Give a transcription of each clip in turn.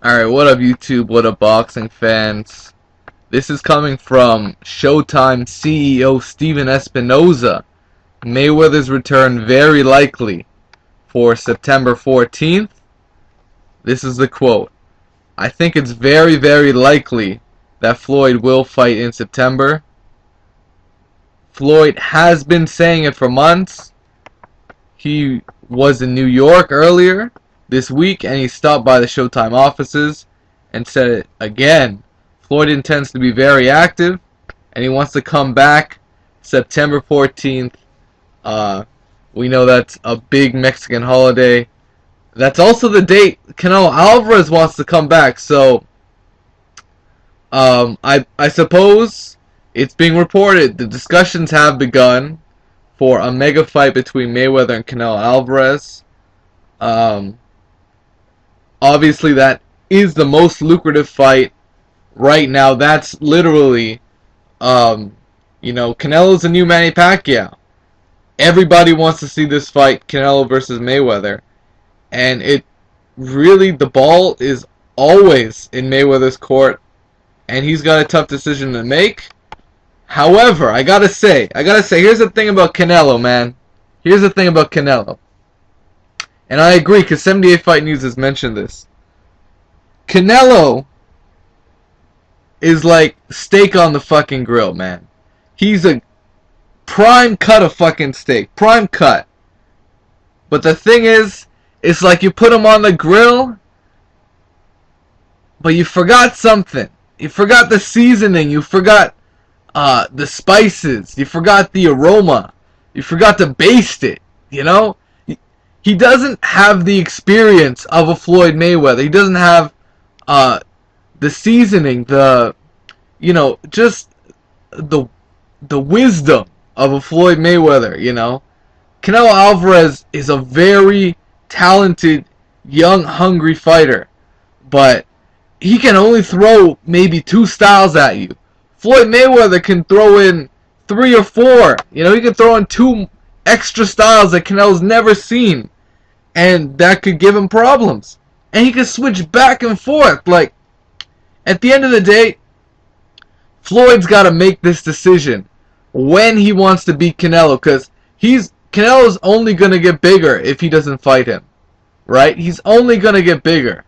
Alright, what up YouTube? What up boxing fans? This is coming from Showtime CEO Steven Espinoza. Mayweather's return very likely for September 14th. This is the quote. I think it's very, very likely that Floyd will fight in September. Floyd has been saying it for months. He was in New York earlier this week, and he stopped by the Showtime offices and said it again. Floyd intends to be very active, and he wants to come back September 14th. We know that's a big Mexican holiday. That's also the date Canelo Alvarez wants to come back. So, I suppose it's being reported the discussions have begun for a mega fight between Mayweather and Canelo Alvarez. Obviously, that is the most lucrative fight right now. That's literally, Canelo's the new Manny Pacquiao. Everybody wants to see this fight, Canelo versus Mayweather. And it really, the ball is always in Mayweather's court. And he's got a tough decision to make. However, I gotta say, here's the thing about Canelo, man. Here's the thing about Canelo. And I agree, because 78 Fight News has mentioned this. Canelo is like steak on the fucking grill, man. He's a prime cut of fucking steak. Prime cut. But the thing is, it's like you put him on the grill, but you forgot something. You forgot the seasoning. You forgot the spices. You forgot the aroma. You forgot to baste it. You know? He doesn't have the experience of a Floyd Mayweather. He doesn't have the seasoning, just the wisdom of a Floyd Mayweather, Canelo Alvarez is a very talented, young, hungry fighter, but he can only throw maybe 2 styles at you. Floyd Mayweather can throw in 3 or 4. He can throw in 2 extra styles that Canelo's never seen, and that could give him problems. And he could switch back and forth. Like, at the end of the day, Floyd's got to make this decision when he wants to beat Canelo, because Canelo's only going to get bigger if he doesn't fight him. Right? He's only going to get bigger.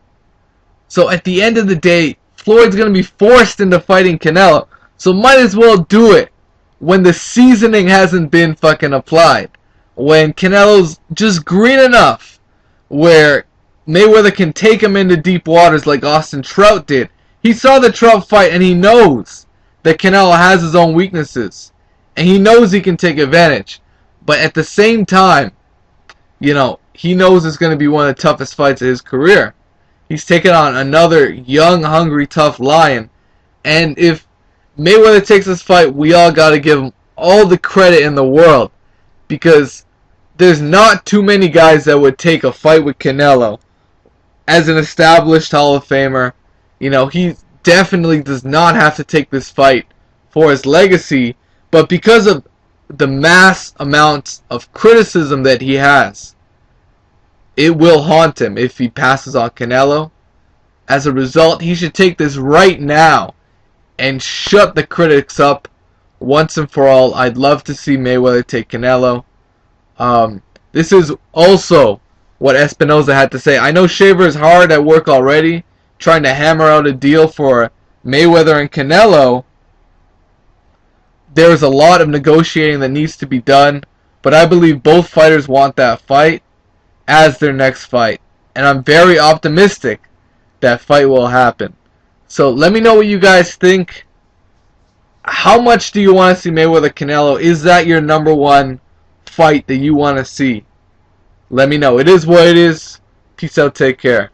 So at the end of the day, Floyd's going to be forced into fighting Canelo. So might as well do it when the seasoning hasn't been fucking applied. When Canelo's just green enough where Mayweather can take him into deep waters like Austin Trout did. He saw the Trout fight and he knows that Canelo has his own weaknesses. And he knows he can take advantage. But at the same time, he knows it's going to be one of the toughest fights of his career. He's taking on another young, hungry, tough lion. And if Mayweather takes this fight, we all got to give him all the credit in the world. Because there's not too many guys that would take a fight with Canelo as an established Hall of Famer. He definitely does not have to take this fight for his legacy. But because of the mass amounts of criticism that he has, it will haunt him if he passes on Canelo. As a result, he should take this right now and shut the critics up once and for all. I'd love to see Mayweather take Canelo. This is also what Espinoza had to say. I know Shaver is hard at work already, trying to hammer out a deal for Mayweather and Canelo. There's a lot of negotiating that needs to be done, but I believe both fighters want that fight as their next fight. And I'm very optimistic that fight will happen. So let me know what you guys think. How much do you want to see Mayweather-Canelo? Is that your number one fight that you want to see? Let me know. It is what it is. Peace out. Take care.